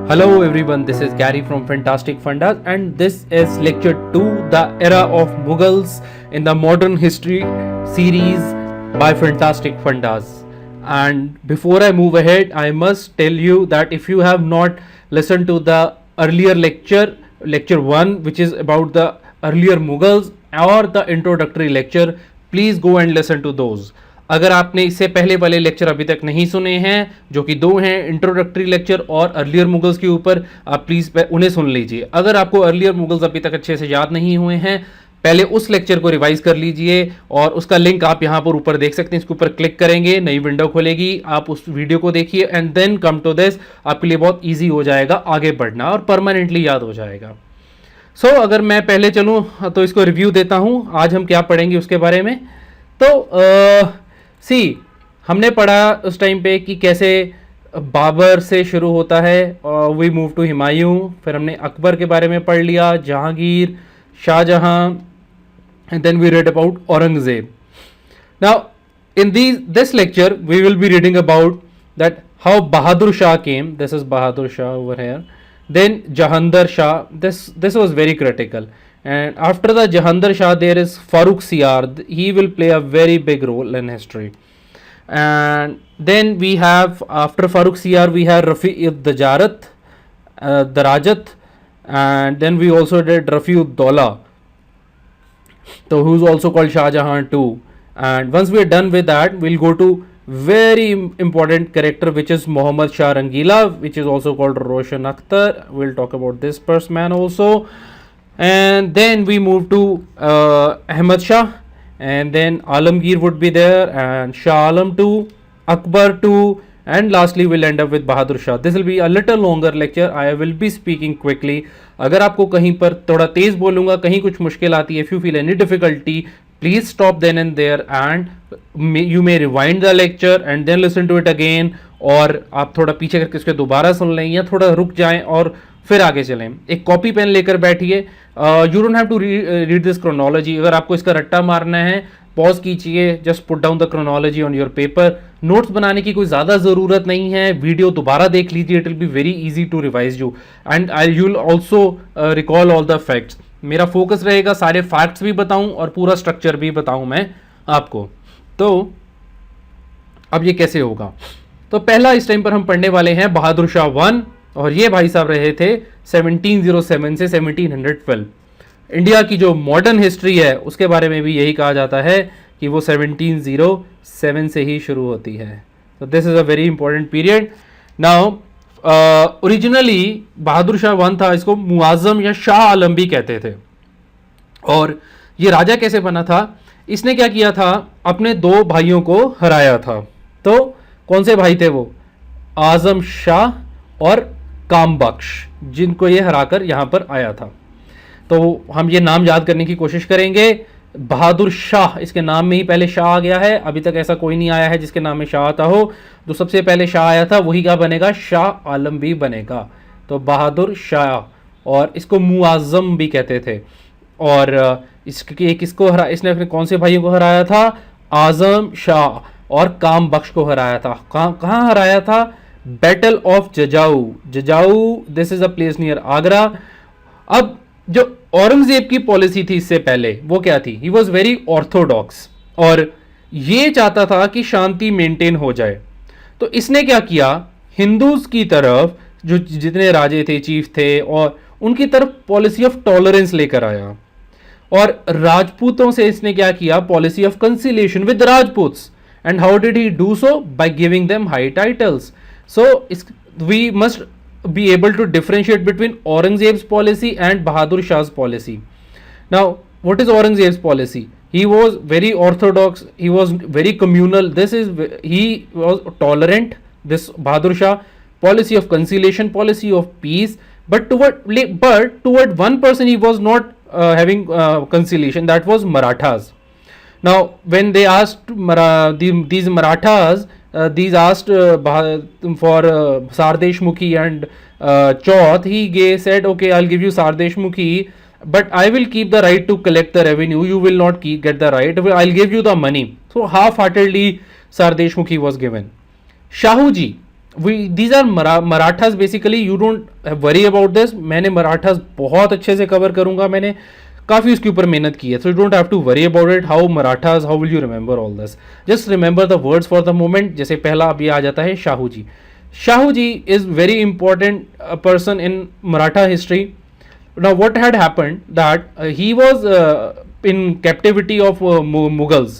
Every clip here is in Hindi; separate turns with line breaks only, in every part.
Hello everyone, this is Gary from Fantastic Fundas and this is lecture 2, the era of Mughals in the modern history series by Fantastic Fundas. And before I move ahead, I must tell you that if you have not listened to the earlier lecture 1, which is about the earlier Mughals, or the introductory lecture, please go and listen to those. अगर आपने इससे पहले वाले लेक्चर अभी तक नहीं सुने हैं, जो कि 2 हैं, इंट्रोडक्टरी लेक्चर और अर्लियर मुगल्स के ऊपर, आप प्लीज़ उन्हें सुन लीजिए. अगर आपको अर्लियर मुगल्स अभी तक अच्छे से याद नहीं हुए हैं, पहले उस लेक्चर को रिवाइज कर लीजिए और उसका लिंक आप यहाँ पर ऊपर देख सकते हैं. इसके ऊपर क्लिक करेंगे, नई विंडो खुलेगी, आप उस वीडियो को देखिए and then come to this. आपके लिए बहुत ईजी हो जाएगा आगे बढ़ना और परमानेंटली याद हो जाएगा. अगर मैं पहले चलूँ तो इसको रिव्यू देता हूँ. आज हम क्या पढ़ेंगे उसके बारे में. हमने पढ़ा उस टाइम पे कि कैसे बाबर से शुरू होता है, वी मूव टू हुमायूं. फिर हमने अकबर के बारे में पढ़ लिया, Jahangir, Shahjahan, and then we read about Aurangzeb. Now in this lecture we will be reading about that how Bahadur Shah came. This is Bahadur Shah over here. Then Jahandar Shah, this was very critical, and after the Jahandar Shah there is Farooq Siyar. He will play a very big role in history. And then we have, after Farooq Siyar, we have Rafi Darajat, and then we also did Rafi Dawla, so who's also called Shah Jahan too. And once we are done with that, we'll go to very important character, which is Muhammad Shah Rangila, which is also called Roshan Akhtar. We'll talk about this person also. And then we move to Ahmad Shah, and then Alamgir would be there, and Shah Alam too, Akbar too, and lastly we'll end up with Bahadur Shah. This will be a little longer lecture. I will be speaking quickly. अगर आपको कहीं पर थोड़ा तेज बोलूँगा, कहीं कुछ मुश्किल आती है, if you feel any difficulty, please stop then and there and you may rewind the lecture and then listen to it again. और आप थोड़ा पीछे करके इसको दोबारा सुन लें या थोड़ा रुक जाएं और फिर आगे चलें. एक कॉपी पेन लेकर बैठिए. You don't have to read this chronology. अगर आपको इसका रट्टा मारना है, पॉज कीजिए, just put down the chronology on your paper. Notes बनाने की कोई ज़्यादा ज़रूरत नहीं है. वीडियो दोबारा देख लीजिए, it will be very easy to revise you and you will also recall all the facts. मेरा फोकस रहेगा सारे फैक्ट्स भी बताऊं और पूरा स्ट्रक्चर भी बताऊं मैं आपको. तो अब ये कैसे होगा. तो पहला इस टाइम पर हम पढ़ने वाले हैं बहादुर शाह 1, और ये भाई साहब रहे थे 1707 से 1712. इंडिया की जो मॉडर्न हिस्ट्री है उसके बारे में भी यही कहा जाता है कि वो 1707 से ही शुरू होती है. तो this is a very important period. Now originally Bahadur Shah 1 था, इसको मुआज़म या शाह आलम भी कहते थे. और ये राजा कैसे बना था, इसने क्या किया था, अपने 2 भाइयों को हराया था. तो कौन से भाई थे वो, आज़म शाह और काम बख्श, जिनको ये हराकर यहाँ पर आया था. तो हम ये नाम याद करने की कोशिश करेंगे. बहादुर शाह, इसके नाम में ही पहले शाह आ गया है. अभी तक ऐसा कोई नहीं आया है जिसके नाम में शाह आता हो. जो सबसे पहले शाह आया था वही क्या बनेगा, शाह आलम भी बनेगा. तो बहादुर शाह, और इसको मुआज़म भी कहते थे. और किसको हरा, इसने अपने कौन से भाइयों को हराया था, आज़म शाह और काम बख्श को हराया था. कहाँ हराया था, battle of Jajau. This is a place near Agra. अब जो औरंगजेब की पॉलिसी थी इससे पहले, वो क्या थी, ही वॉज वेरी ऑर्थोडॉक्स और ये चाहता था कि शांति मेंटेन हो जाए. तो इसने क्या किया, हिंदूज की तरफ जो जितने राजे थे, चीफ थे, और उनकी तरफ पॉलिसी ऑफ टॉलरेंस लेकर आया. और राजपूतों से इसने क्या किया, policy of conciliation with Rajputs. And how did he do so, by giving them high titles. So we must be able to differentiate between Aurangzeb's policy and Bahadur Shah's policy. Now, what is Aurangzeb's policy? He was very orthodox, he was very communal. He was tolerant, this Bahadur Shah. Policy of conciliation, policy of peace, but toward one person he was not having conciliation, that was Marathas. Now, when they asked these Marathas, these asked for Sardesh Mukhi and Chauth, he said, okay, I'll give you Sardesh Mukhi, but I will keep the right to collect the revenue. You will not get the right. I'll give you the money. So half-heartedly Sardesh Mukhi was given. Shahu Ji, these are Marathas basically, you don't worry about this. मैंने मराठास बहुत अच्छे से कवर करूंगा, मैंने काफ़ी उसके ऊपर मेहनत की है. So you don't have to worry about it. How Marathas, how will you remember all this? Just remember the words for the moment. जैसे पहला अभी आ जाता है Shahu ji. Shahu ji is very important person in Maratha history. Now what had happened that he was in captivity of Mughals.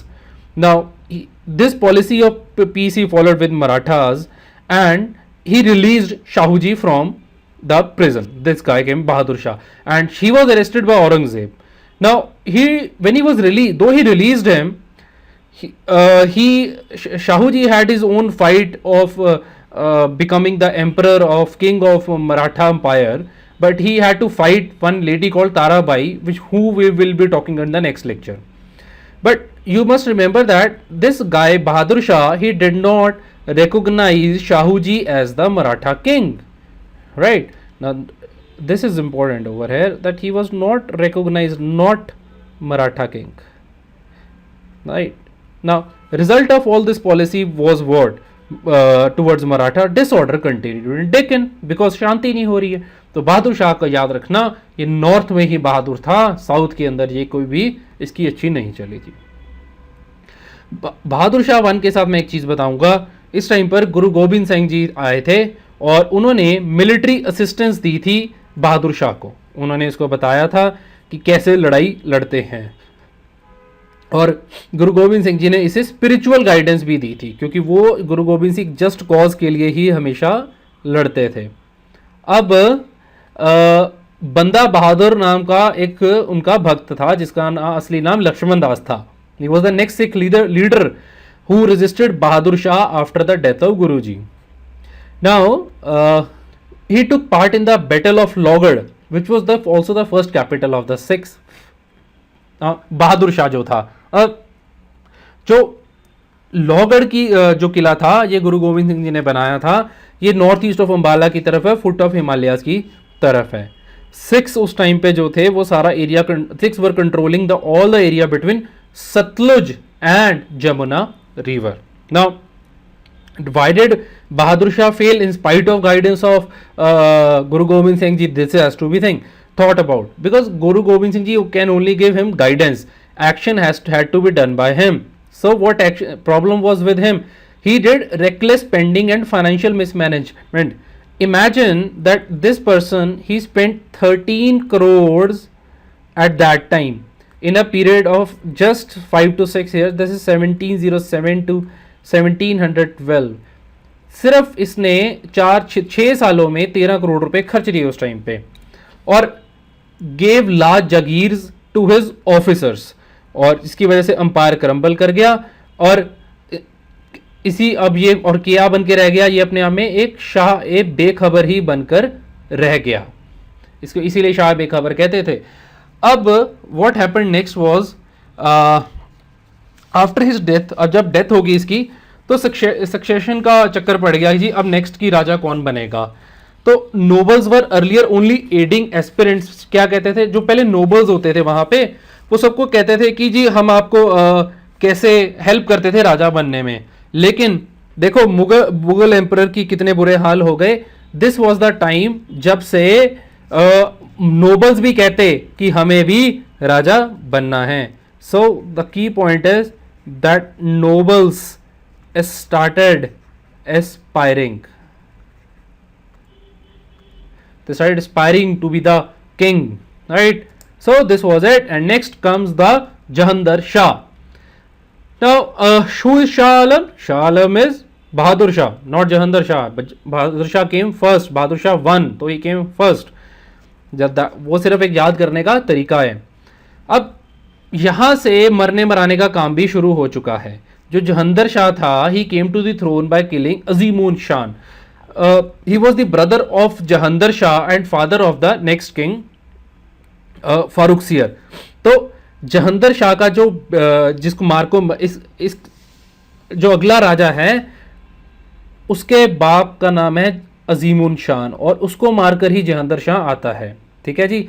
Now this policy of peace he followed with Marathas, and he released Shahuji from the prison. This guy came, Bahadur Shah, and he was arrested by Aurangzeb. Now when he was released, though he released him, Shahuji had his own fight of becoming the emperor of king of Maratha empire. But he had to fight one lady called Tarabai, who we will be talking in the next lecture. But you must remember that this guy Bahadur Shah, he did not recognize Shahuji as the Maratha king. Right? Now this is important over here, that he was not recognized, not Maratha king. Right? Now result of all this policy was what? Towards Maratha, disorder continued in Deccan because शांति नहीं हो रही है. तो बहादुर शाह का याद रखना, ये नॉर्थ में ही बहादुर था, साउथ के अंदर ये कोई भी इसकी अच्छी नहीं चली थी. बहादुर शाह वन के साथ मैं एक चीज़ बताऊंगा. इस टाइम पर गुरु गोविंद सिंह जी आए थे और उन्होंने मिलिट्री असिस्टेंस दी थी बहादुर शाह को. उन्होंने इसको बताया था कि कैसे लड़ाई लड़ते हैं, और गुरु गोविंद सिंह जी ने इसे स्पिरिचुअल गाइडेंस भी दी थी, क्योंकि वो गुरु गोविंद सिंह जस्ट कॉज के लिए ही हमेशा लड़ते थे. अब बंदा बहादुर नाम का एक उनका भक्त था, जिसका असली नाम लक्ष्मण दास था. He was the next Sikh leader who resisted Bahadur Shah after the death of Guru ji. Now he took part in the battle of Lohgarh, which was the also the first capital of the Sikhs. Bahadur Shah जो था, जो लोहगढ़ की जो किला था, ये गुरु गोविंद सिंह जी ने बनाया था. ये नॉर्थ ईस्ट ऑफ अंबाला की तरफ है, फुट ऑफ हिमालयाज की तरफ है. सिक्स उस टाइम पे जो थे वो सारा area, Sikhs were controlling the all the area between Sutlej and Jamuna river. Now why did Bahadur Shah fail in spite of guidance of Guru Gobind Singh Ji? This has to be thought about, because Guru Gobind Singh Ji can only give him guidance. Action had to be done by him. So what problem was with him? He did reckless spending and financial mismanagement. Imagine that this person, he spent 13 crores at that time in a period of just 5 to 6 years. This is 1707 to 1712. सिर्फ इसने 4-6 सालों में 13 करोड़ रुपए खर्च किए उस टाइम पे, और gave large jagirs to his officers, और इसकी वजह से अंपायर क्रम्बल कर गया. और इसी अब ये और क्या बन के रह गया, ये अपने आप में एक शाह ए बेखबर ही बनकर रह गया. इसको इसीलिए शाह बेखबर कहते थे. अब what happened next was, after his death, अब जब डेथ होगी इसकी, तो सक्सेशन का चक्कर पड़ गया जी. अब नेक्स्ट की राजा कौन बनेगा? तो नोबल्स वर अर्लियर ओनली एडिंग एस्पिरेंट्स. क्या कहते थे, जो पहले नोबल्स होते थे वहां पे, वो सबको कहते थे कि जी हम आपको कैसे हेल्प करते थे राजा बनने में. लेकिन देखो मुगल एम्परर की कितने बुरे हाल हो गए. दिस वॉज द टाइम जब से नोबल्स भी कहते कि हमें भी राजा बनना है. So the key point is that nobles started aspiring. They started aspiring to be the king, right? So this was it, and next comes the Jahandar Shah. Now who is Shah Alam? Shah Alam is Bahadur Shah, not Jahandar Shah. But Bahadur Shah came first. Bahadur Shah won, तो he came first. वो सिर्फ एक याद करने का तरीका है. अब यहां से मरने मराने का काम भी शुरू हो चुका है. जो जहंदर शाह था, he came to the throne by killing Azim-ush Shan. He was the brother of Jahandar Shah and father of the next king Farrukhsiyar. तो जहंदर शाह का जो जिसको मार को इस जो अगला राजा है, उसके बाप का नाम है अजीमुन शान, और उसको मारकर ही जहंदर शाह आता है. ठीक है जी.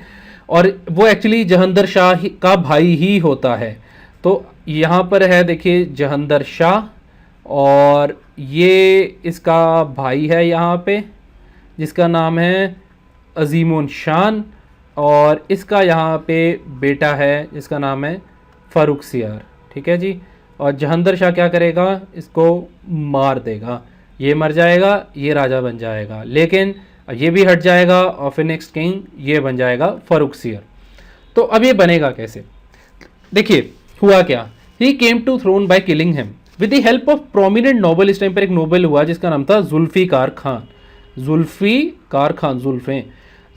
और वो एक्चुअली जहंदर शाह का भाई ही होता है. तो यहाँ पर है देखिए जहंदर शाह, और ये इसका भाई है यहाँ पे जिसका नाम है अजीमुन शान, और इसका यहाँ पे बेटा है जिसका नाम है फ़ारुखसियार। ठीक है जी। और जहांदर शाह क्या करेगा, इसको मार देगा, ये मर जाएगा, ये राजा बन जाएगा, लेकिन ये भी हट जाएगा और फिर नेक्स्ट किंग ये बन जाएगा फ़ारुखसियार। तो अब ये बनेगा कैसे, देखिए हुआ क्या, he came to throne by killing him with the help of prominent noble. इस टाइम पर एक नोबल हुआ जिसका नाम था जुल्फिकार खान। जुल्फिकार खान,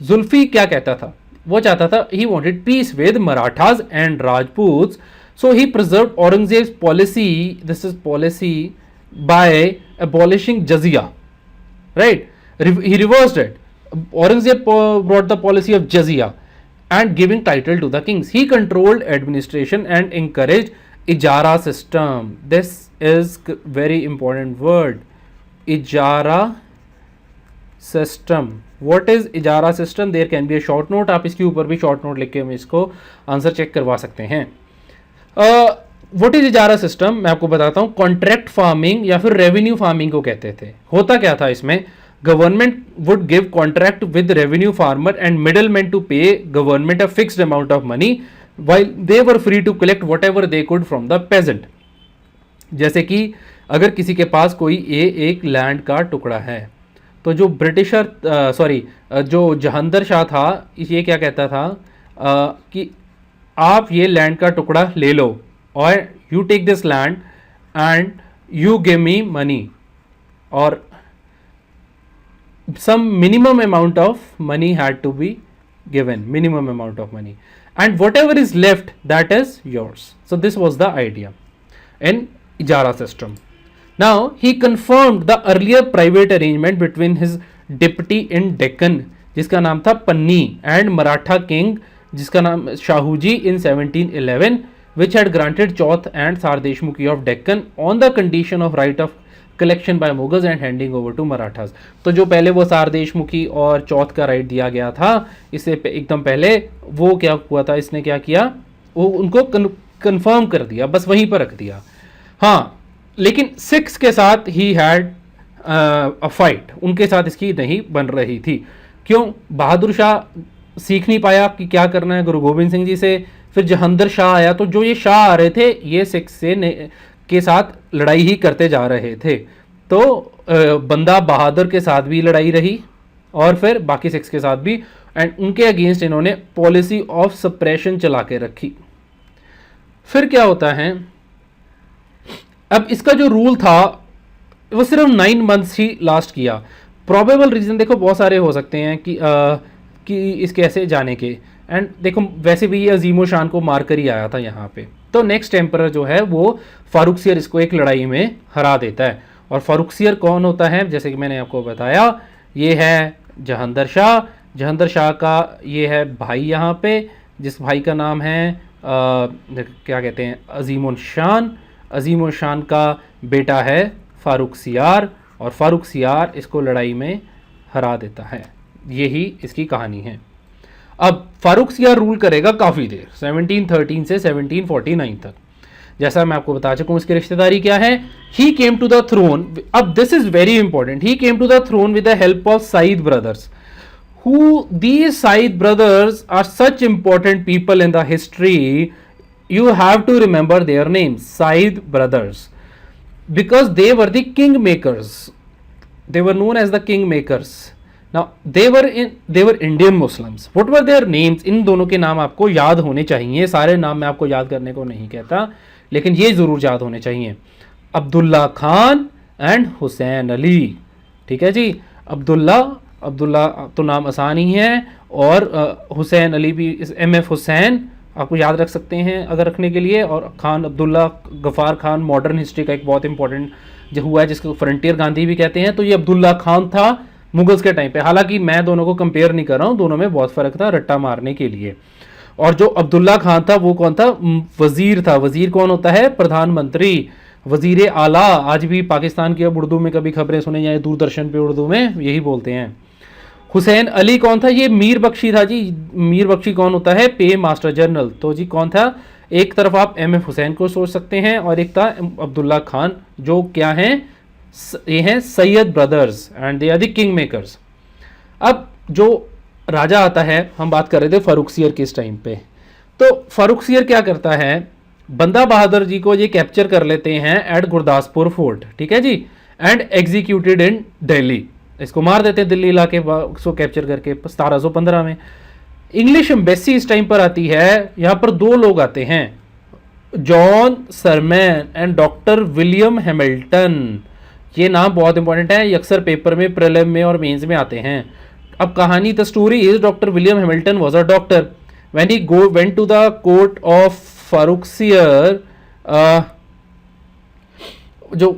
जुल्फी क्या कहता था, वो चाहता था, he wanted peace with Marathas and Rajputs, so he preserved Aurangzeb's policy, this is policy by abolishing jizya, right, he reversed it. Aurangzeb brought the policy of jizya and giving title to the kings. He controlled administration and encouraged ijara system. This is very important word, ijara system. What is ijara system? There can be a short note. आप इसके ऊपर भी short note लिख के हम इसको आंसर चेक करवा सकते हैं. वट इज इजारा सिस्टम, मैं आपको बताता हूं. कॉन्ट्रैक्ट फार्मिंग या फिर रेवेन्यू फार्मिंग को कहते थे. होता क्या था इसमें, government would give contract with revenue farmer and middle man to pay government a fixed amount of money while they were free to collect whatever they could from the peasant. जैसे कि अगर किसी के पास कोई एक लैंड का टुकड़ा है, तो जो ब्रिटिशर जो जहांदर शाह था, ये क्या कहता था कि आप ये लैंड का टुकड़ा ले लो, और you take this land and you give me money, or some minimum amount of money had to be given, minimum amount of money, and whatever is left, that is yours. So this was the idea in ijara system. Now he confirmed the earlier private arrangement between his deputy in Deccan जिसका नाम था पन्नी and Maratha king जिसका नाम Shahuji in 1711, which had granted Chauth and Sardeshmukhi of Deccan on the condition of right of collection by Mughals and handing over to Marathas. तो जो पहले वो सारदेशमुखी और चौथ का राइट दिया गया था, इससे एकदम पहले वो क्या हुआ था, इसने क्या किया, वो उनको कंफर्म कर दिया, बस वहीं पर रख दिया. हाँ, लेकिन सिक्स के साथ ही हैड अ फाइट, उनके साथ इसकी नहीं बन रही थी. क्यों, बहादुर शाह सीख नहीं पाया कि क्या करना है गुरु गोविंद सिंह जी से. फिर जहांदर शाह आया, तो जो ये शाह आ रहे थे ये सिक्स से के साथ लड़ाई ही करते जा रहे थे. तो बंदा बहादुर के साथ भी लड़ाई रही और फिर बाकी सिक्स के साथ भी, एंड उनके अगेंस्ट इन्होंने पॉलिसी ऑफ सप्रेशन चला के रखी. फिर क्या होता है, अब इसका जो रूल था वो सिर्फ 9 मंथ्स ही लास्ट किया. प्रोबेबल रीजन देखो बहुत सारे हो सकते हैं कि इसके ऐसे जाने के, एंड देखो वैसे भी ये अजीमो शान को मार कर ही आया था यहाँ पे. तो नेक्स्ट टेम्परर जो है वो फ़ारुखसियर इसको एक लड़ाई में हरा देता है. और फ़ारुखसियर कौन होता है, जैसे कि मैंने आपको बताया, ये है जहांदर शाह. जहांदर शाह का ये है भाई यहाँ पे, जिस भाई का नाम है क्या कहते हैं, अजीमुन शान. अजीमुन शान का बेटा है फ़ारुखसियार, और फ़ारुखसियार इसको लड़ाई में हरा देता है. यही इसकी कहानी है. अब फ़ारुखसियार रूल करेगा काफ़ी देर, 1713 से 1749 तक. जैसा मैं आपको बता चुका हूँ इसकी रिश्तेदारी क्या है. He came to the throne, अब this is very important, he came to the throne with the help of Sayyid brothers. Who these Sayyid brothers are such important people in the history, you have to remember their names, Said brothers, because they were the king makers. They were known as the king makers. Now they were Indian Muslims. What were their names? इन दोनों के नाम आपको याद होने चाहिए. सारे नाम मैं आपको याद करने को नहीं कहता, लेकिन ये जरूर याद होने चाहिए. अब्दुल्ला खान एंड हुसैन अली. ठीक है जी, अब्दुल्ला तो नाम आसान ही है, और हुसैन अली भी, MF हुसैन आपको याद रख सकते हैं अगर रखने के लिए. और खान, अब्दुल्ला गफ़ार खान मॉडर्न हिस्ट्री का एक बहुत इंपॉर्टेंट जो हुआ है, जिसको फ्रंटियर गांधी भी कहते हैं. तो ये अब्दुल्ला खान था मुगल्स के टाइम पे. हालांकि मैं दोनों को कंपेयर नहीं कर रहा हूँ, दोनों में बहुत फ़र्क था रट्टा मारने के लिए. और जो अब्दुल्ला खान था वो कौन था, वज़ीर था. वज़ीर कौन होता है, प्रधानमंत्री, वज़ीर आला. आज भी पाकिस्तान की अब उर्दू में कभी खबरें सुने जाए दूरदर्शन पे, उर्दू में यही बोलते हैं. हुसैन अली कौन था, ये मीर बख्शी था जी. मीर बख्शी कौन होता है, पे मास्टर जनरल. तो जी कौन था, एक तरफ आप एम.एफ. हुसैन को सोच सकते हैं और एक था अब्दुल्ला खान, जो क्या हैं, ये हैं Sayyid brothers and they are the king makers. अब जो राजा आता है, हम बात कर रहे थे फारुखसियर के इस टाइम पे, तो फारुखसियर क्या करता है, बंदा बहादुर जी को ये कैप्चर कर लेते हैं एट गुरदासपुर फोर्ट, ठीक है जी, एंड एग्जीक्यूटेड इन दिल्ली, इसको मार देते हैं दिल्ली इलाके को कैप्चर करके 1715 में। इंग्लिश एम्बेसी इस टाइम पर आती है, यहां पर दो लोग आते हैं, John Surman and doctor William Hamilton. ये नाम बहुत इंपॉर्टेंट है, ये अक्सर पेपर में, प्रीलिम में और मेंस में आते हैं। अब कहानी, the story is doctor William Hamilton was a doctor when he went to the court of Farrukhsiyar. जो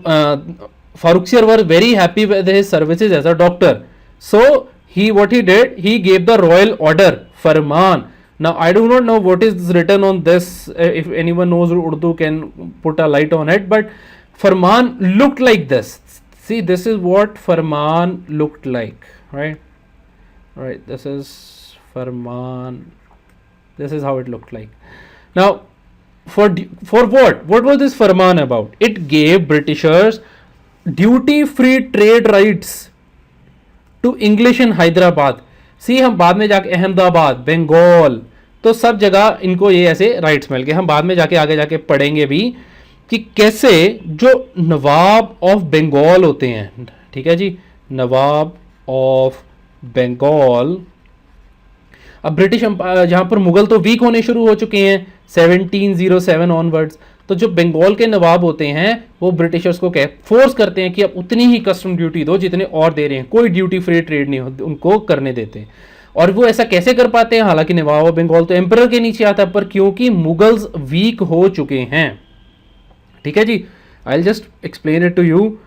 Farrukhsiyar were very happy with his services as a doctor, so he what he did, he gave the royal order farman. Now I do not know what is written on this, if anyone knows Urdu can put a light on it, but farman looked like this. See, this is what farman looked like, right, this is farman, this is how it looked like. Now for what was this farman about? It gave Britishers duty free trade rights to English in Hyderabad. See, हम बाद में जाके अहमदाबाद, बंगाल, तो सब जगह इनको ये ऐसे राइट्स मिल गए। हम बाद में जाके आगे जाके पढ़ेंगे भी कि कैसे जो नवाब ऑफ बंगाल होते हैं, ठीक है जी, नवाब ऑफ बंगाल, अब ब्रिटिश जहां पर मुगल तो वीक होने शुरू हो चुके हैं 1707 ऑनवर्ड्स, तो जो बंगाल के नवाब होते हैं वो ब्रिटिशर्स को फोर्स करते हैं कि अब उतनी ही कस्टम ड्यूटी दो जितने और दे रहे हैं, कोई ड्यूटी फ्री ट्रेड नहीं उनको करने देते। और वो ऐसा कैसे कर पाते हैं, हालांकि नवाब ऑफ बंगाल तो एम्परर के नीचे आता है, पर क्योंकि मुगल्स वीक हो चुके हैं, ठीक है जी। I will just explain it to you.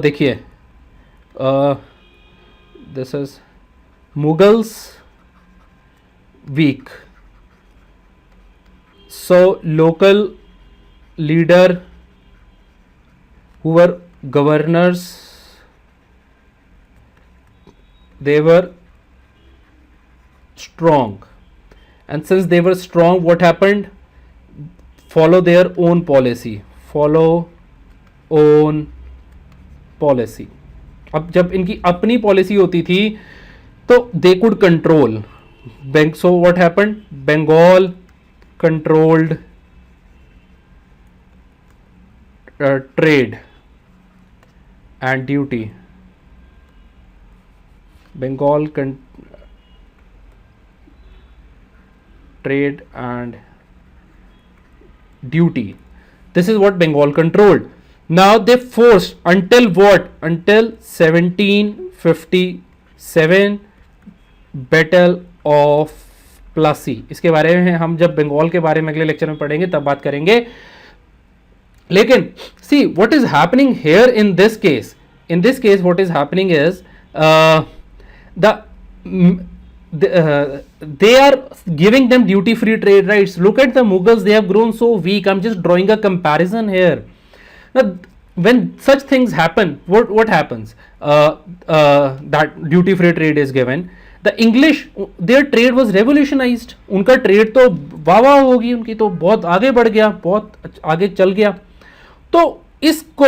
देखिए, this is Mughals weak, so local leader who were governors, they were strong, and since they were strong, what happened, follow their own policy, follow own policy। अब जब इनकी अपनी पॉलिसी होती थी तो they could control, so what happened, Bengal controlled trade and duty, Bengal trade and duty, this is what Bengal controlled. Now they forced until what, until 1757 battle of Plassey। इसके बारे में हम जब बंगाल के बारे में अगले लेक्चर में पढ़ेंगे तब बात करेंगे। लेकिन see what is happening here in this case, what is happening is they are giving them duty free trade rights. Look at the Mughals, they have grown so weak. I'm just drawing a comparison here. Now when such things happen, what happens, that duty free trade is given, the English, their trade was revolutionized। उनका ट्रेड तो वाह होगी, उनकी तो बहुत आगे बढ़ गया, बहुत आगे चल गया। तो इसको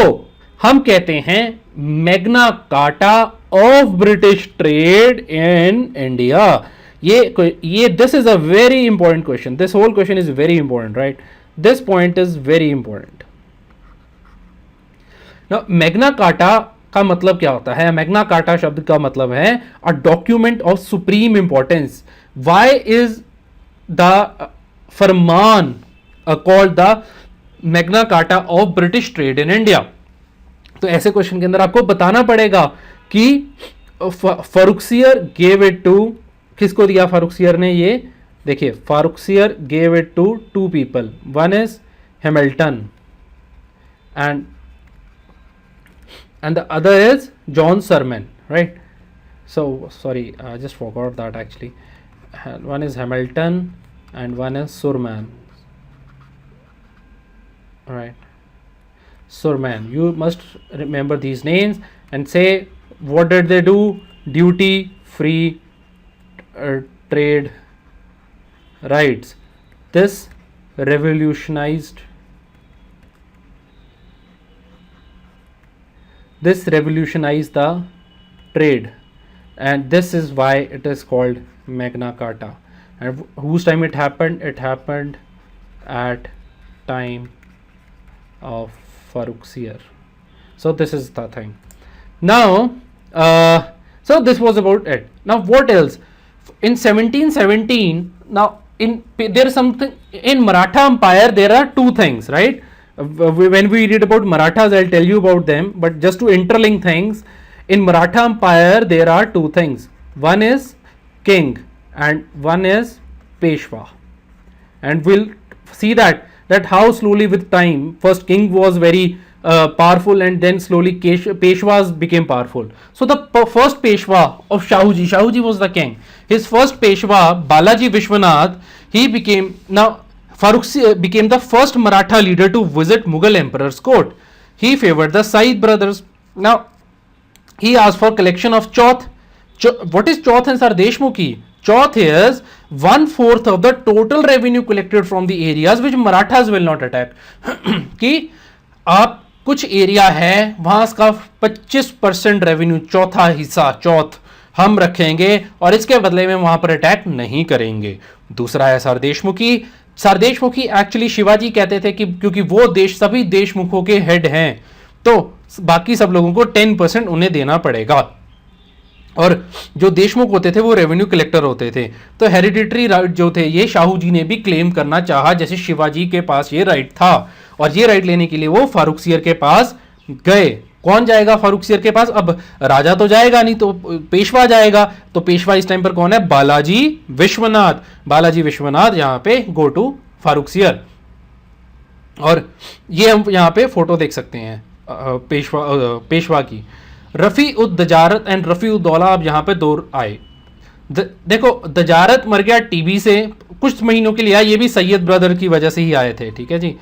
हम कहते हैं Magna Carta of British trade in India. ये this is a very important question, this whole question is very important, right, this point is very important. Now Magna Carta का मतलब क्या होता है? मैग्ना कार्टा शब्द का मतलब है a document of supreme importance. Why is the Farman called the Magna Carta of British trade in India? तो ऐसे क्वेश्चन के अंदर आपको बताना पड़ेगा कि फारुखसियर गेव इट टू, किसको दिया फारुखसियर ने? ये देखिए, Farrukhsiyar gave it to two people, one is Hamilton and the other is John Sermon, right? So sorry, I just forgot that actually. One is Hamilton and one is Surman, right? Surman, you must remember these names and say what did they do? Duty free trade rights. This revolutionized the trade, and this is why it is called Magna Carta. And whose time it happened? It happened at time of Farrukhsiyar. So this is the thing. Now so this was about it. Now what else? In 1717, now there is something in Maratha Empire. There are two things, right? When we read about Marathas, I'll tell you about them, but just to interlink things, in Maratha Empire there are two things. One is king and one is Peshwa, and we'll see that how slowly with time, first king was very powerful, and then slowly Peshwas became powerful. So the first Peshwa of Shahuji was the king. His first Peshwa, Balaji Vishwanath, he became, now Farrukhsiyar became the first Maratha leader to visit Mughal emperor's court. He favored the Said brothers. Now he asked for collection of Chauth. What is Chauth and Sardeshmukhi? Chauth is 1/4 of the total revenue collected from the areas which Marathas will not attack. कि आप कुछ एरिया है वहां इसका 25% रेवेन्यू, चौथा हिस्सा चौथ हम रखेंगे और इसके बदले में वहां पर अटैक नहीं करेंगे. दूसरा है सरदेशमुखी. सरदेशमुखी एक्चुअली शिवाजी कहते थे कि क्योंकि वो देश सभी देशमुखों के हेड हैं तो बाकी सब लोगों को 10% उन्हें देना पड़ेगा, और जो देशमुख होते थे वो रेवेन्यू कलेक्टर होते थे. तो हेरिडिटरी राइट जो थे ये शाहू जी ने भी क्लेम करना चाहा, जैसे शिवाजी के पास ये राइट था, और ये राइट लेने के लिए वो फारुखसियर के पास गए. कौन जाएगा फारुखसियर के पास? अब राजा तो जाएगा नहीं, तो पेशवा जाएगा. तो पेशवा इस टाइम पर कौन है? बालाजी विश्वनाथ. बालाजी विश्वनाथ यहाँ पे गो टू फारुखसियर, और ये हम यहाँ पे फोटो देख सकते हैं पेशवा की. रफ़ी उद दजारत एंड रफ़ी उद दौला अब यहाँ पे दो आए. देखो दजारत मर गया टीबी से, कुछ महीनों के लिए आया, ये भी सैयद ब्रदर की वजह से ही आए थे. ठीक है जी,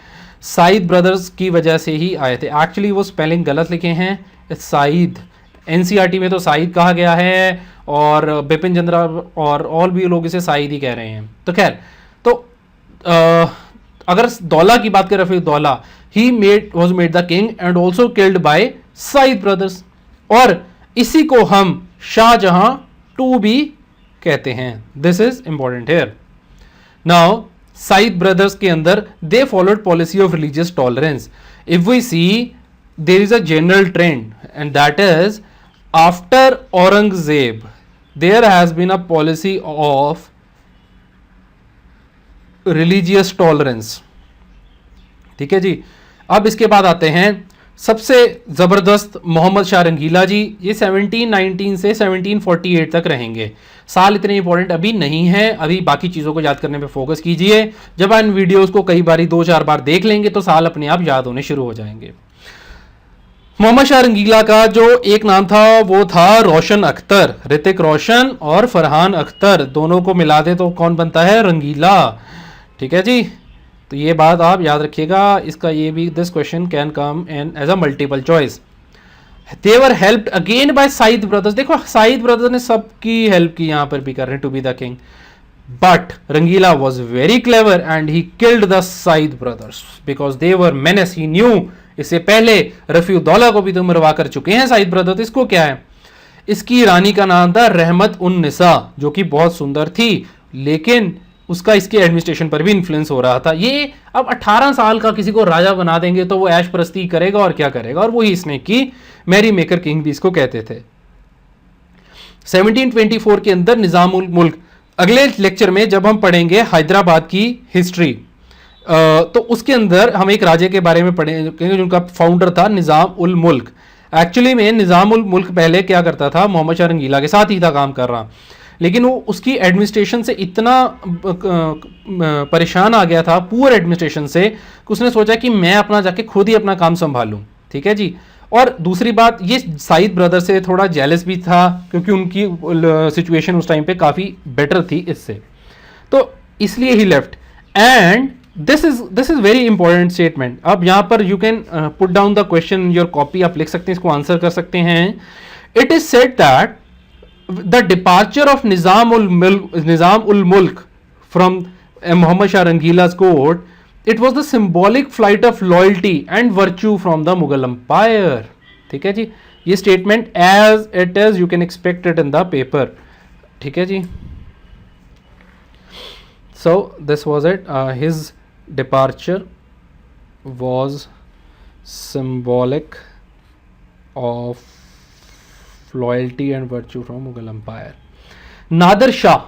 साइद ब्रदर्स की वजह से ही आए थे. एक्चुअली वो स्पेलिंग गलत लिखे हैं, साइद. एनसीईआरटी में तो साइद कहा गया है, और बिपिन चंद्रा और भी लोग इसे साइद ही कह रहे हैं. तो खैर, तो अगर दौला की बात करें, Rafi ud Daula he was made the king and also killed by Sayyid brothers, और इसी को हम शाहजहां टू भी कहते हैं. This is important here. Now Sayyid brothers के अंदर they followed policy of religious tolerance. If we see there is a general trend and that is after Aurangzeb there has been a policy of religious tolerance. ठीक है जी. अब इसके बाद आते हैं सबसे ज़बरदस्त मोहम्मद शाह रंगीला जी. ये 1719 से 1748 तक रहेंगे. साल इतने इंपॉर्टेंट अभी नहीं है, अभी बाकी चीज़ों को याद करने पे फोकस कीजिए. जब इन वीडियोस को कई बारी 2-4 बार देख लेंगे तो साल अपने आप याद होने शुरू हो जाएंगे. मोहम्मद शाह रंगीला का जो एक नाम था वो था रोशन अख्तर. ऋतिक रोशन और फरहान अख्तर दोनों को मिला दे तो कौन बनता है? रंगीला. ठीक है जी, तो ये बात आप याद रखिएगा. इसका ये भी, this question can come in as a multiple choice. They were helped again by Sayyid brothers. देखो साइद ब्रदर्स ने सबकी हेल्प की, यहां पर भी कर रहे हैं to be the king. But Rangila was very clever and he killed the Sayyid brothers because they were menace. He knew, इससे पहले रफ़ी उद दौला को भी तो मरवा कर चुके हैं साइद ब्रदर्स. इसको क्या है? इसकी रानी का नाम था रहमत उन निसा, जो कि बहुत सुंदर थी, लेकिन उसका इसके एडमिनिस्ट्रेशन पर भी इन्फ्लुएंस हो रहा था. ये अब 18 साल का किसी को राजा बना देंगे तो वो ऐश परस्ती करेगा और क्या करेगा, और वही इसने की. मैरी मेकर किंग भी इसको कहते थे. 1724 के अंदर निजाम उल मुल्क. अगले लेक्चर में जब हम पढ़ेंगे हैदराबाद की हिस्ट्री तो उसके अंदर हम एक राजे के बारे में पढ़ेंगे जिनका फाउंडर था निजाम उल मुल्क. एक्चुअली में निजाम उल मुल्क पहले क्या करता था? मोहम्मद शाह रंगीला के साथ ही था काम कर रहा, लेकिन वो उसकी एडमिनिस्ट्रेशन से इतना परेशान आ गया था, पुअर एडमिनिस्ट्रेशन से, कि उसने सोचा कि मैं अपना जाके खुद ही अपना काम संभालूं. ठीक है जी. और दूसरी बात, ये साइद ब्रदर से थोड़ा जेलस भी था क्योंकि उनकी सिचुएशन उस टाइम पे काफ़ी बेटर थी इससे, तो इसलिए he left. And this is very important statement. अब यहाँ पर you can put down the question in your copy, आप लिख सकते हैं, इसको आंसर कर सकते हैं. It is said that the departure of Nizam ul Mulk from Muhammad Shah Rangila's court it was the symbolic flight of loyalty and virtue from the Mughal empire. ठीक है जी, ये statement as it is you can expect it in the paper. ठीक है जी, so this was it, his departure was symbolic of loyalty and virtue from Mughal Empire. Nadir Shah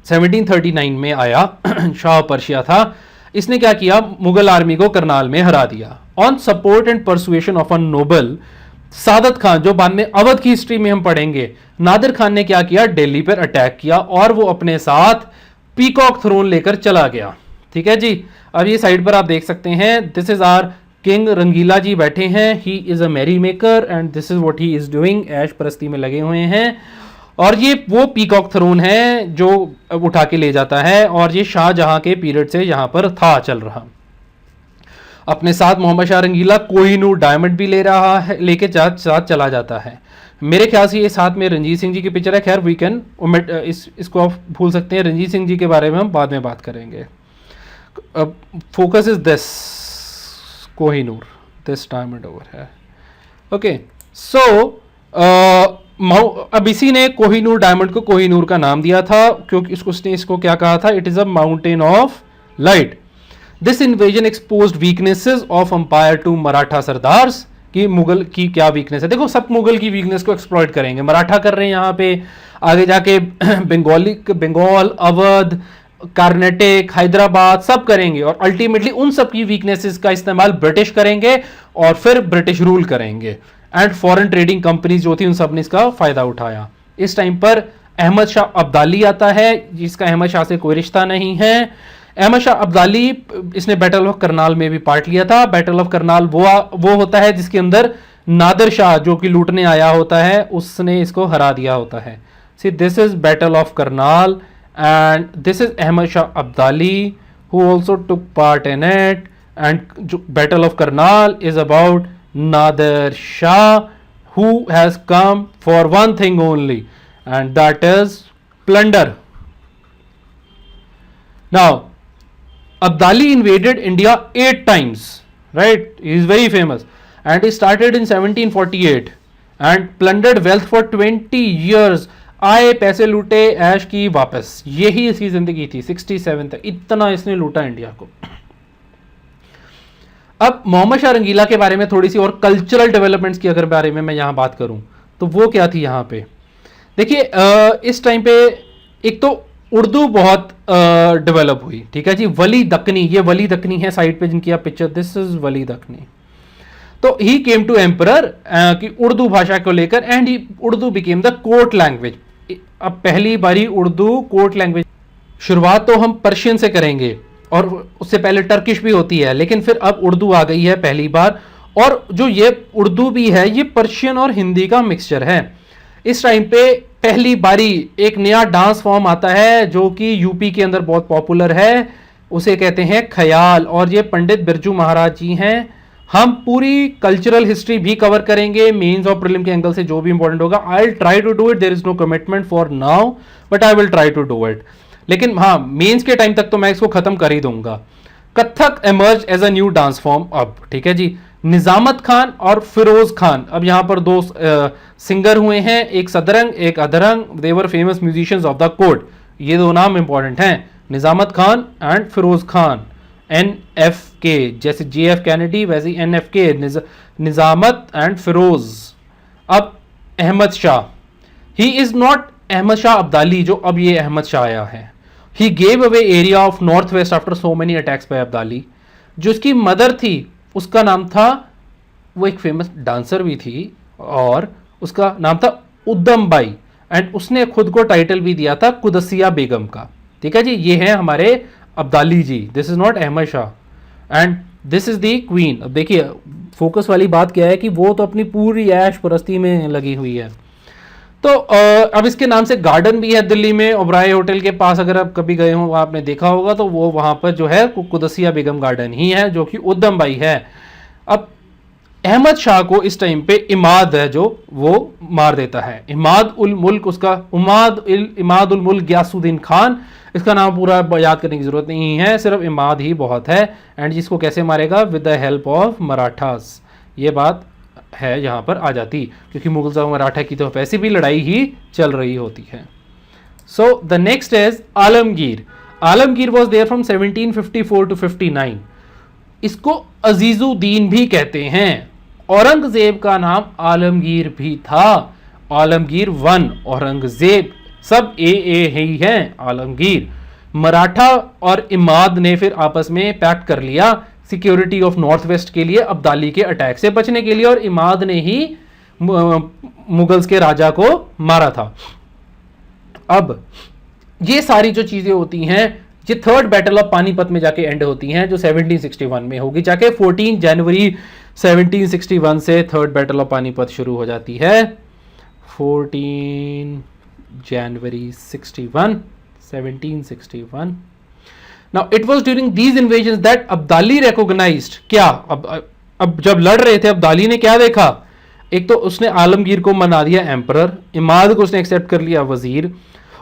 1739 में आया, शाह पर्शिया था। इसने क्या किया, मुगल आर्मी को करनाल में हरा दिया। On support and persuasion of a noble Saadat Khan, जो बाद में अवध की हिस्ट्री में हम पढ़ेंगे, नादिर खान ने क्या किया, दिल्ली पर अटैक किया और वो अपने साथ पीकॉक थ्रोन लेकर चला गया। ठीक है जी, अब ये साइड पर आप देख सकते हैं, this is our king Rangila ji बैठे हैं, he is a merry maker and this is what he is doing, ऐश परस्ती में लगे हुए हैं। और ये वो पीकॉक थ्रोन है जो उठा के ले जाता है, और ये शाहजहां के पीरियड से यहां पर था चल रहा। अपने साथ मोहम्मद शाह रंगीला कोहिनूर डायमंड भी ले रहा है, लेके साथ चला जाता है। मेरे ख्याल से ये साथ में रंजीत सिंह जी की पिक्चर है। खैर वी कैन इसको आप भूल सकते हैं, रंजीत सिंह जी के बारे में हम बाद में बात करेंगे। Focus is this Kohinoor, this diamond over है। ओके, सो अब इसी ने कोहिनूर डायमंड को कोहिनूर का नाम दिया था, क्योंकि इसको क्या कहा था, it is a mountain of light. This invasion exposed weaknesses of empire to Maratha sardars, कि मुगल की क्या वीकनेस है। देखो सब मुगल की वीकनेस को एक्सप्लॉइट करेंगे, मराठा कर रहे हैं यहाँ पे, आगे जाके बंगाल, अवध, कार्नेटिक, हैदराबाद सब करेंगे, और अल्टीमेटली उन सब की वीकनेसेस का इस्तेमाल ब्रिटिश करेंगे और फिर ब्रिटिश रूल करेंगे। एंड फॉरेन ट्रेडिंग कंपनीज जो थी उन सब ने इसका फायदा उठाया। इस टाइम पर अहमद शाह अब्दाली आता है, जिसका अहमद शाह से कोई रिश्ता नहीं है। अहमद शाह अब्दाली, इसने बैटल ऑफ करनाल में भी पार्ट लिया था। बैटल ऑफ करनाल वो होता है जिसके अंदर नादिर शाह जो कि लूटने आया होता है, उसने इसको हरा दिया होता है। See this is battle of Karnal and this is Ahmad Shah Abdali who also took part in it, and Battle of Karnal is about Nadir Shah who has come for one thing only, and that is plunder. Now Abdali invaded India 8 times, right? He is very famous, and he started in 1748 and plundered wealth for 20 years. आए, पैसे लूटे, ऐश की वापस, यही इसकी जिंदगी थी 67 तक। इतना इसने लूटा इंडिया को। अब मोहम्मद शाह रंगीला के बारे में थोड़ी सी और कल्चरल डेवलपमेंट्स की अगर बारे में मैं यहां बात करूं तो वो क्या थी यहां पे। देखिए इस टाइम पे एक तो उर्दू बहुत डेवलप हुई। ठीक है जी, वली दक्कनी, ये वली दक्कनी है साइड पे जिनकी आप पिक्चर, दिस इज वली दक्कनी। तो ही केम टू एम्परर कि उर्दू भाषा को लेकर, and Urdu became the court language. अब पहली बारी उर्दू कोर्ट लैंग्वेज, शुरुआत तो हम पर्शियन से करेंगे और उससे पहले टर्किश भी होती है, लेकिन फिर अब उर्दू आ गई है पहली बार। और जो ये उर्दू भी है ये पर्शियन और हिंदी का मिक्सचर है। इस टाइम पे पहली बारी एक नया डांस फॉर्म आता है जो कि यूपी के अंदर बहुत पॉपुलर है, उसे कहते हैं ख्याल, और ये पंडित बिरजू महाराज जी हैं। हम पूरी कल्चरल हिस्ट्री भी कवर करेंगे मेंस और प्रीलिम के एंगल से, जो भी इंपॉर्टेंट होगा। I will try to do it, there is no commitment for now, but I will try to do it. लेकिन हाँ, मेंस के टाइम तक तो मैं इसको खत्म कर ही दूंगा। Kathak emerge as a new dance form अब। ठीक है जी, निजामत खान और फिरोज खान, अब यहां पर दो सिंगर हुए हैं, एक सदरंग एक Adarang, they were famous musicians of the court. ये दो नाम इंपॉर्टेंट हैं, निजामत खान एंड फिरोज खान। NFK, जैसे JF कैनेडी वैसे NFK, निजामत एंड फिरोज। अब Ahmad Shah, he is not Ahmad Shah Abdali जो अब ये अहमद शाह आया है। He gave away area of north west after so many attacks by Abdali. जो उसकी मदर थी उसका नाम था, वो एक फेमस डांसर भी थी, और उसका नाम था उद्दम बाई, एंड उसने खुद को टाइटल भी दिया था कुदसिया बेगम का। ठीक है जी, ये है हमारे Abdali ji, this is not Ahmad Shah, and this is the queen. अब देखिए फोकस वाली बात क्या है कि वो तो अपनी पूरी ऐश परस्ती में लगी हुई है। तो अब इसके नाम से गार्डन भी है दिल्ली में, ओबराय होटल के पास, अगर आप कभी गए हो आपने देखा होगा, तो वो वहां पर जो है कुदसिया बेगम गार्डन ही है जो कि उद्दम बाई है। अब अहमद शाह को इस टाइम पे इमाद है जो वो मार देता है। इमाद उल मुल्क उसका इमाद उल मुल्क गयासुद्दीन खान, इसका नाम पूरा याद करने की जरूरत नहीं है, सिर्फ इमाद ही बहुत है। एंड जिसको कैसे मारेगा, with the help of Marathas. ये बात है यहाँ पर आ जाती, क्योंकि मुगल्स और मराठा की तो वैसे भी लड़ाई ही चल रही होती है। So the next is Alamgir. Alamgir was there from 1754 to 59। इसको अजीजुद्दीन भी कहते हैं। औरंगजेब का नाम आलमगीर भी था। आलमगीर 1, औरंगजेब सब ए ही हैं। आलमगीर, मराठा और इमाद ने फिर आपस में पैक्ट कर लिया सिक्योरिटी ऑफ नॉर्थ वेस्ट के लिए, अब्दाली के अटैक से बचने के लिए, और इमाद ने ही मुगल्स के राजा को मारा था। अब ये सारी जो चीजें होती हैं, ये थर्ड बैटल ऑफ पानीपत में जाके एंड होती हैं, जो 1761 में होगी जाके। 14 जनवरी 1761 से थर्ड बैटल ऑफ पानीपत शुरू हो जाती है। 14 जनवरी 1761। Now it was during these invasions that Abdali recognized, क्या अब जब लड़ रहे थे अब्दाली ने क्या देखा, एक तो उसने आलमगीर को मना दिया एम्परर, इमाद को उसने एक्सेप्ट कर लिया वजीर,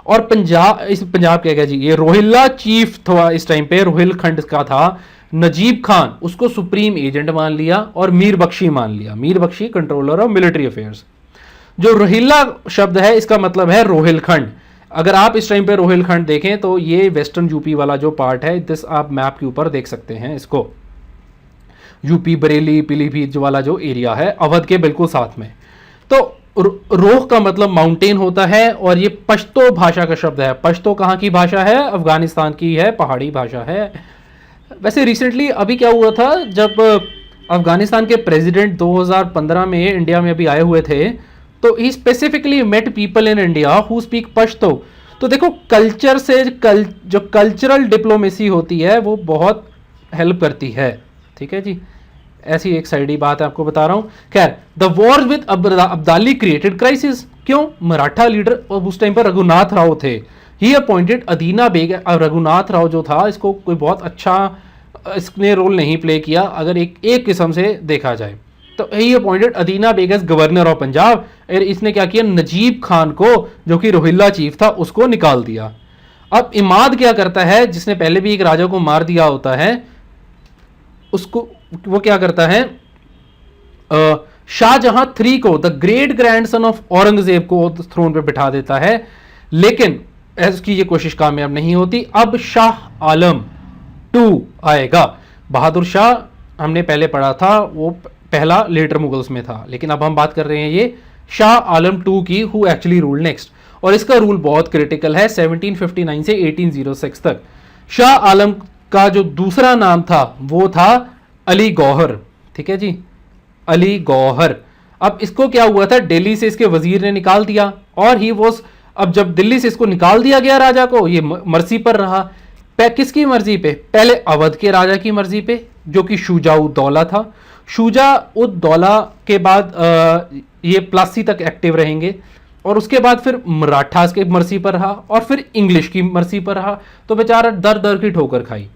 और पंजाब क्या जी, ये रोहिल्ला चीफ था इस टाइम पे, रोहिलखंड का था नजीब खान, उसको सुप्रीम एजेंट मान लिया और मीर बख्शी मान लिया। Mir Bakhshi controller of military affairs. जो रोहिल्ला शब्द है इसका मतलब है रोहिलखंड। अगर आप इस टाइम पे रोहिलखंड देखें तो ये वेस्टर्न यूपी वाला जो पार्ट है, दिस आप मैप के ऊपर देख सकते हैं इसको, यूपी बरेली पीलीभीत वाला जो एरिया है अवध के बिल्कुल साथ में। तो रोह का मतलब माउंटेन होता है, और ये पश्तो भाषा का शब्द है। पश्तो कहाँ की भाषा है, अफगानिस्तान की है, पहाड़ी भाषा है। वैसे रिसेंटली अभी क्या हुआ था, जब अफगानिस्तान के प्रेसिडेंट 2015 में इंडिया में अभी आए हुए थे, तो he specifically met people in India who speak Pashto. तो देखो कल्चर से जो कल्चरल डिप्लोमेसी होती है वो बहुत हेल्प करती है। ठीक है जी, ऐसी एक साइडी बात है आपको बता रहा हूं। खैर, the war with Abdali created crisis. क्यों? मराठा लीडर उस टाइम पर रघुनाथ राव थे, ही अपॉइंटेड अदीना बेग। रघुनाथ राव जो था, इसको कोई बहुत अच्छा इसने रोल नहीं प्ले किया अगर एक किस्म से देखा जाए तो। He appointed Adina Beg as governor of Punjab. और इसने क्या किया, नजीब खान को जो कि रोहिल्ला चीफ था उसको निकाल दिया। अब इमाद क्या करता है, जिसने पहले भी एक राजा को मार दिया होता है, उसको वो क्या करता है, शाहजहां 3 को, the great grandson of Aurangzeb को थ्रोन पे बिठा देता है, लेकिन उसकी ये कोशिश कामयाब नहीं होती। अब शाह आलम 2 आएगा। बहादुर शाह हमने पहले पढ़ा था, वो पहला लेटर मुगल्स में था, लेकिन अब हम बात कर रहे हैं ये शाह आलम 2 की, हु एक्चुअली रूल नेक्स्ट। और इसका रूल बहुत क्रिटिकल है 1759 से 1806 तक। शाह आलम का जो दूसरा नाम था वो था अली गौहर। ठीक है जी, अली गौहर। अब इसको क्या हुआ था, दिल्ली से इसके वजीर ने निकाल दिया, और ही वॉज, अब जब दिल्ली से इसको निकाल दिया गया राजा को, ये मर्जी पर रहा। किसकी मर्जी पे? पहले अवध के राजा की मर्जी पे, जो कि शुजा-उद-दौला था। शुजा-उद-दौला के बाद ये प्लासी तक एक्टिव रहेंगे, और उसके बाद फिर मराठास के मर्जी पर रहा, और फिर इंग्लिश की मर्जी पर रहा। तो बेचारा दर दर की ठोकर खाई।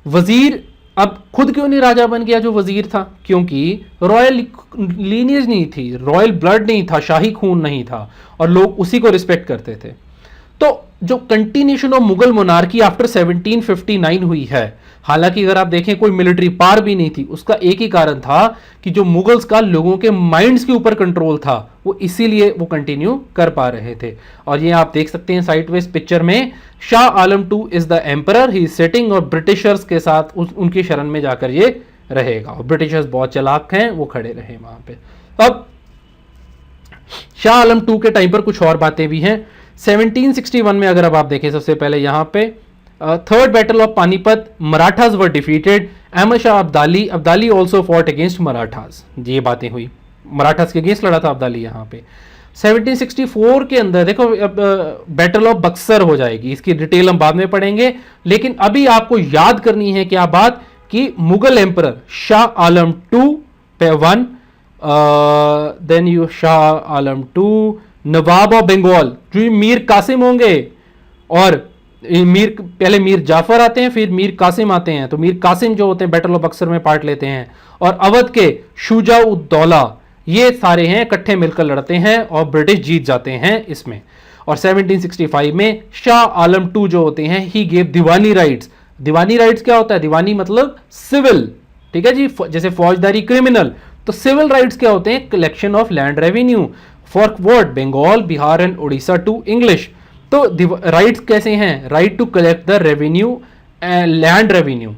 वजीर अब खुद क्यों नहीं राजा बन गया जो वजीर था? क्योंकि रॉयल लीनियज नहीं थी, रॉयल ब्लड नहीं था, शाही खून नहीं था, और लोग उसी को रिस्पेक्ट करते थे। तो जो continuation of Mughal monarchy after 1759 हुई है, हालांकि अगर आप देखें कोई मिलिट्री पावर भी नहीं थी, उसका एक ही कारण था कि जो मुगल्स का लोगों के माइंड्स के ऊपर कंट्रोल था, वो इसीलिए वो कंटिन्यू कर पा रहे थे। और ये आप देख सकते हैं साइडवेज पिक्चर में, Shah Alam 2 is the emperor, he is sitting, और ब्रिटिशर्स के साथ उनकी शरण में जाकर ये रहेगा। और ब्रिटिशर्स बहुत चालाक हैं, वो खड़े रहे वहां पे। अब शाह आलम 2 के टाइम पर कुछ और बातें भी हैं। 1761 में अगर अब आप देखें, सबसे पहले यहां पे third battle of Panipat, Marathas were defeated, Ahmad Shah Abdali also fought against Marathas. ये बातें हुई, मराठास के अगेंस्ट लड़ा था अब्दाली यहाँ पे। 1764 के अंदर देखो, बैटल ऑफ बक्सर हो जाएगी, इसकी डिटेल हम बाद में पढ़ेंगे, लेकिन अभी आपको याद करनी है क्या बात, कि मुगल एम्परर शाह आलम 2 पे 1, then you Shah Alam 2, nawab of Bengal जो मीर कासिम होंगे, और पहले मीर जाफर आते हैं, फिर मीर कासिम आते हैं। तो मीर कासिम जो होते हैं बैटल ऑफ बक्सर में पार्ट लेते हैं, और अवध के शुजा उद दौला, ये सारे हैं इकट्ठे मिलकर लड़ते हैं और ब्रिटिश जीत जाते हैं इसमें। और 1765 में शाह आलम टू जो होते हैं, he gave Deewani rights. Deewani rights क्या होता है? दीवानी मतलब सिविल, ठीक है जी, जैसे फौजदारी क्रिमिनल। तो सिविल राइट्स क्या होते हैं? Collection of land revenue for what? Bengal, Bihar and Orissa to English. तो राइट्स कैसे हैं? Right to collect the revenue, land revenue.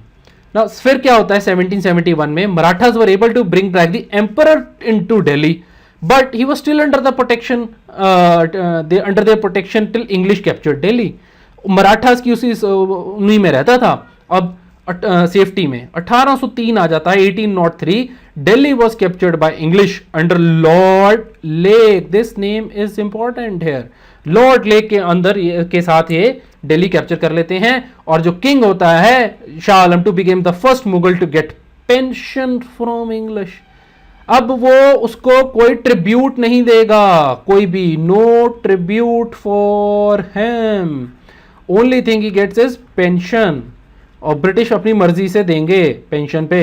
Now फिर क्या होता है 1771 में? Marathas were able to bring back the emperor into Delhi, but he was still under the protection, under their protection till English captured Delhi. Marathas की उसी उन्हीं में रहता था। अब सेफ्टी में 1803 आ जाता है, 1803 Delhi was captured by English under Lord Lake. This name is important here. Lord Lake के अंदर के साथ ये दिल्ली कैप्चर कर लेते हैं। और जो किंग होता है Shah Alam to become the first Mughal to get pension from English. अब वो उसको कोई ट्रिब्यूट नहीं देगा, कोई भी, no tribute for him, only thing he gets is pension. और ब्रिटिश अपनी मर्जी से देंगे पेंशन पे।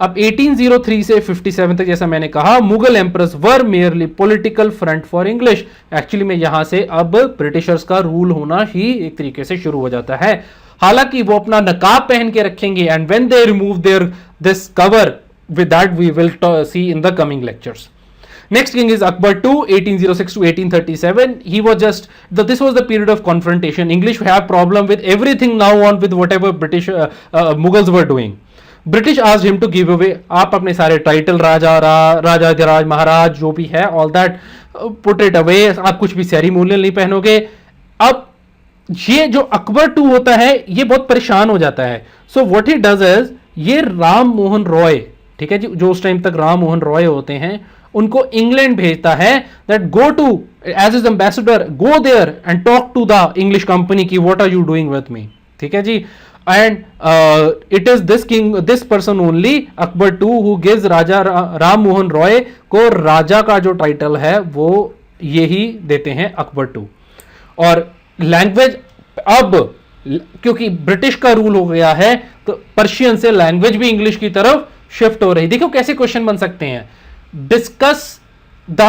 अब 1803 से 57 तक, जैसा मैंने कहा, Mughal emperors were merely political front for English. Actually में यहां से अब ब्रिटिशर्स का रूल होना ही एक तरीके से शुरू हो जाता है। हालांकि वो अपना नकाब पहन के रखेंगे, and when they remove their this cover, with that we will see in the coming lectures. Next king is Akbar II, 1806 to 1837. He was just this was the period of confrontation. English have problem with everything now on with whatever British Mughals were doing. British asked him to give away, आप अपने सारे टाइटल, राजा महाराज जो भी है, all that put it away, आप कुछ भी सेरेमोनियल नहीं पहनोगे। अब ये जो अकबर II होता है ये बहुत परेशान हो जाता है। So what he does is, ये राम मोहन रॉय, ठीक है जी, जो उस टाइम तक राम मोहन रॉय होते हैं, उनको इंग्लैंड भेजता है that go to as his ambassador, go there and talk to the English company की what are you doing with me, ठीक है जी। And it is this king, this person only, Akbar II, who gives Raja Ram Mohan Roy को राजा का जो टाइटल है वो यही देते हैं अकबर II। और लैंग्वेज, अब क्योंकि ब्रिटिश का रूल हो गया है तो पर्शियन से लैंग्वेज भी इंग्लिश की तरफ शिफ्ट हो रही। देखो कैसे क्वेश्चन बन सकते हैं। Discuss the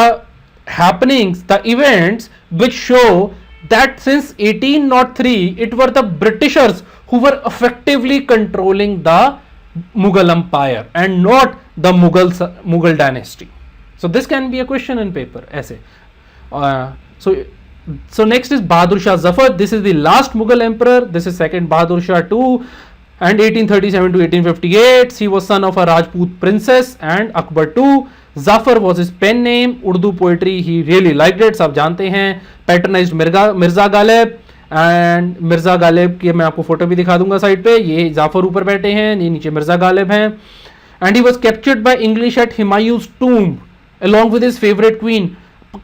happenings, the events which show that since 1803 it were the Britishers who were effectively controlling the Mughal empire and not the Mughal dynasty. So this can be a question in paper ऐसे। So next is Bahadur Shah Zafar. This is the last Mughal emperor. This is second Bahadur Shah II, and 1837 to 1858. He was son of a Rajput princess and Akbar II. Zafar was his pen name. Urdu poetry he really liked it. सब जानते हैं. Patronized मिर्जा गालिब, and मिर्जा गालिब की मैं आपको फोटो भी दिखा दूंगा साइड पे। ये जाफर ऊपर बैठे हैं, ये नीचे मिर्जा गालिब हैं। And he was captured by English at Humayun's tomb along with his favorite queen.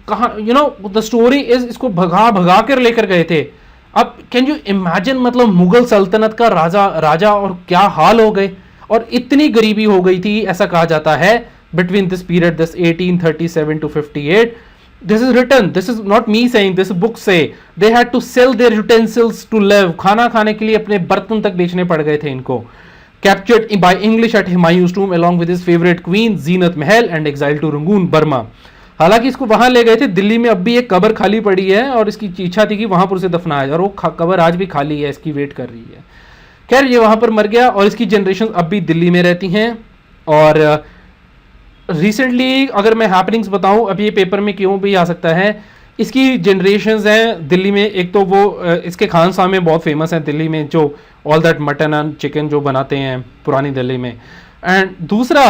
कहा, you know the story is, इसको भगा कर लेकर गए थे। अब कैन यू इमेजिन, मतलब मुगल सल्तनत का राजा और क्या हाल हो गए, और इतनी गरीबी हो गई थी, ऐसा कहा जाता है between this period, this 1837 to 58। This is written, this is not me saying, this book says they had to sell their utensils to live, खाना खाने के लिए अपने बर्तन तक बेचने पड़ गए थे इनको। Captured by English at Humayun's tomb along with his favourite queen Zeenat Mahal and exiled to Rangoon, Burma. हालांकि इसको वहां ले गए थे, दिल्ली में अब भी एक कब्र खाली पड़ी है और इसकी इच्छा थी कि वहां पर उसे दफनाया जाए, और वो कब्र आज भी खाली है, इसकी वेट कर रही है। खैर ये वहां पर मर गया और इसकी जनरेशन अब भी दिल्ली में रहती हैं। और रिसेंटली अगर मैं हैपनिंग्स बताऊं, अब ये पेपर में क्यों भी आ सकता है, इसकी जनरेशंस हैं दिल्ली में। एक तो वो इसके खान साहब में बहुत फेमस हैं दिल्ली में, जो all that mutton and chicken जो बनाते हैं पुरानी दिल्ली में। एंड दूसरा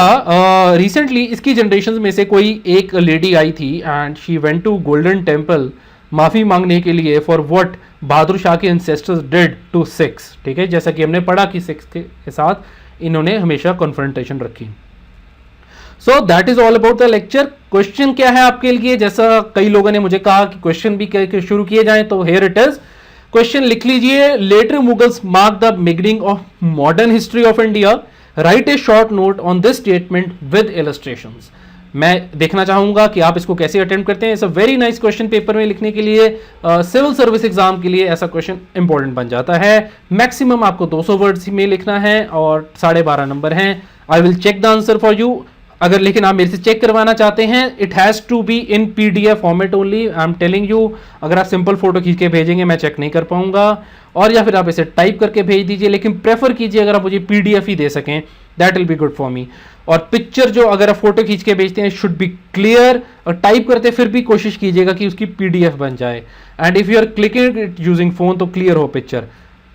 रिसेंटली इसकी जनरेशन में से कोई एक लेडी आई थी and she went to Golden Temple माफ़ी मांगने के लिए फॉर व्हाट बहादुर शाह के एंसेस्टर्स डिड टू सिख्स, ठीक है, जैसा कि हमने पढ़ा कि सिख्स के साथ इन्होंने हमेशा कॉन्फ्रंटेशन रखी। So that is all about the lecture. Question क्या है आपके लिए, जैसा कई लोगों ने मुझे कहा कि क्वेश्चन भी शुरू किए जाएं, तो हेयर इट इज। क्वेश्चन लिख लीजिए, later Mughals mark the beginning of modern history of India, write a short note on this statement with illustrations। मैं देखना चाहूंगा कि आप इसको कैसे अटेम्प्ट करते हैं। It's a very nice question, paper में लिखने के लिए, सिविल सर्विस एग्जाम के लिए ऐसा क्वेश्चन इंपॉर्टेंट बन जाता है। मैक्सिमम आपको 200 वर्ड्स में लिखना है और 12.5 नंबर हैं। I will check the answer for you. अगर लेकिन आप मेरे से चेक करवाना चाहते हैं, it has to be in PDF format only, I am telling you. अगर आप सिंपल फोटो खींच के भेजेंगे मैं चेक नहीं कर पाऊंगा, और या फिर आप इसे टाइप करके भेज दीजिए, लेकिन प्रेफर कीजिए अगर आप मुझे PDF ही दे सकें, that will be good for me. और पिक्चर जो अगर आप फोटो खींच के भेजते हैं शुड बी क्लियर, और टाइप करते फिर भी कोशिश कीजिएगा कि उसकी PDF बन जाए। And if you are clicking it using phone तो क्लियर हो पिक्चर।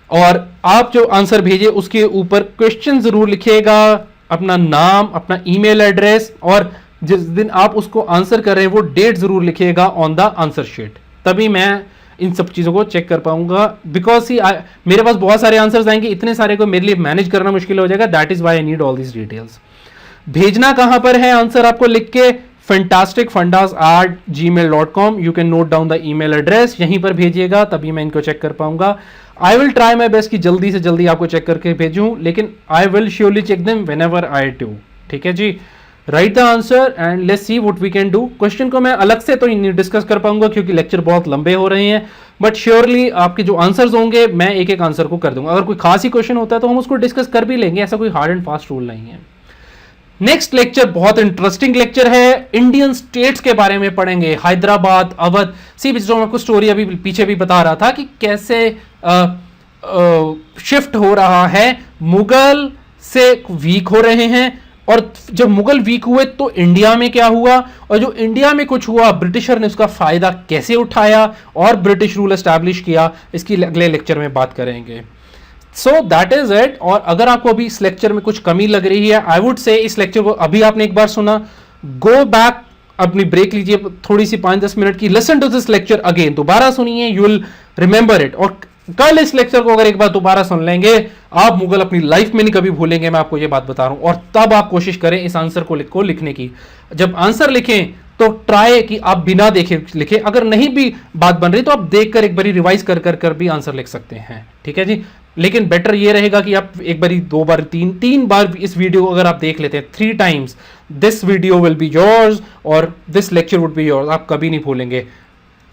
और आप जो आंसर भेजे उसके ऊपर क्वेश्चन जरूर लिखिएगा, अपना नाम, अपना ईमेल एड्रेस, और जिस दिन आप उसको आंसर कर रहे हैं वो डेट जरूर लिखिएगा ऑन द आंसर शीट, तभी मैं इन सब चीज़ों को चेक कर पाऊंगा। बिकॉज मेरे पास बहुत सारे आंसर्स आएंगे, इतने सारे को मेरे लिए मैनेज करना मुश्किल हो जाएगा। That is why I need all this details. भेजना कहां पर है आंसर आपको लिख के, fantasticfundas@gmail.com। You can note down the email address, यहीं पर भेजिएगा तभी मैं इनको चेक कर पाऊंगा। I will try my best कि जल्दी से जल्दी आपको चेक करके भेजूं, लेकिन I will surely check them whenever I do. ठीक है जी, write the answer and let's see what we can do. Question को मैं अलग से तो नहीं डिस्कस कर पाऊंगा क्योंकि लेक्चर बहुत लंबे हो रहे हैं, बट श्योरली आपके जो आंसर्स होंगे मैं एक एक आंसर को कर दूंगा। अगर कोई खास ही क्वेश्चन होता है तो हम उसको डिस्कस कर भी लेंगे, ऐसा कोई हार्ड एंड फास्ट रूल नहीं है। नेक्स्ट लेक्चर बहुत इंटरेस्टिंग लेक्चर है, इंडियन स्टेट्स के बारे में पढ़ेंगे, हैदराबाद, अवध। सी जो मैं आपको स्टोरी अभी पीछे भी बता रहा था कि कैसे शिफ्ट हो रहा है, मुगल से वीक हो रहे हैं, और जब मुगल वीक हुए तो इंडिया में क्या हुआ, और जो इंडिया में कुछ हुआ ब्रिटिशर ने उसका फायदा कैसे उठाया और ब्रिटिश रूल एस्टैब्लिश किया, इसकी अगले लेक्चर में बात करेंगे। So that is it. और अगर आपको अभी इस लेक्चर में कुछ कमी लग रही है, आई वुड से इस लेक्चर को अभी आपने एक बार सुना, गो बैक, अपनी ब्रेक लीजिए थोड़ी सी 5-10 मिनट की, listen to this lecture again, दोबारा सुनिए, यू विल रिमेंबर इट। और कल इस लेक्चर को अगर एक बार दोबारा सुन लेंगे, आप मुगल अपनी लाइफ में नहीं कभी भूलेंगे, मैं आपको ये बात बता रहा हूं। और तब आप कोशिश करें इस आंसर को लिखने की। जब आंसर लिखें तो ट्राई कि आप बिना देखे लिखें, अगर नहीं भी बात बन रही तो आप देखकर एक बारी रिवाइज कर भी आंसर लिख सकते हैं। ठीक है जी, लेकिन बेटर ये रहेगा कि आप एक बारी, 2 बार, 3 बार इस वीडियो को अगर आप देख लेते हैं, 3 times, this video will be yours और this lecture would be yours, आप कभी नहीं भूलेंगे।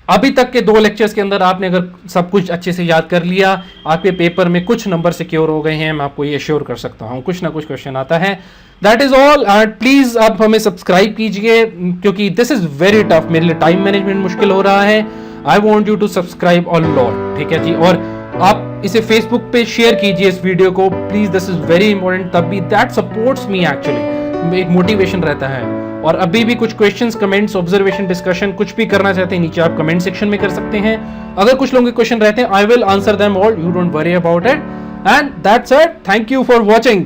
अभी तक के 2 लेक्चर्स के अंदर आपने अगर सब कुछ अच्छे से याद कर लिया, आपके पेपर में कुछ नंबर सिक्योर हो गए हैं, मैं आपको ये श्योर कर सकता हूँ, कुछ ना कुछ क्वेश्चन आता है। That is all. And please आप हमें सब्सक्राइब कीजिए क्योंकि दिस इज वेरी टफ, मेरे लिए टाइम मैनेजमेंट मुश्किल हो रहा है। I want you to subscribe a lot. ठीक है जी, और आप इसे फेसबुक पे शेयर कीजिए इस वीडियो को please, this is very important, तब भी दैट सपोर्ट्स मी एक्चुअली, एक मोटिवेशन रहता है। और अभी भी कुछ क्वेश्चंस, कमेंट्स, ऑब्जर्वेशन, डिस्कशन कुछ भी करना चाहते हैं नीचे आप कमेंट सेक्शन में कर सकते हैं। अगर कुछ लोगों के क्वेश्चन रहते हैं, I will answer them all, you don't worry about it. And that's it, thank you for watching.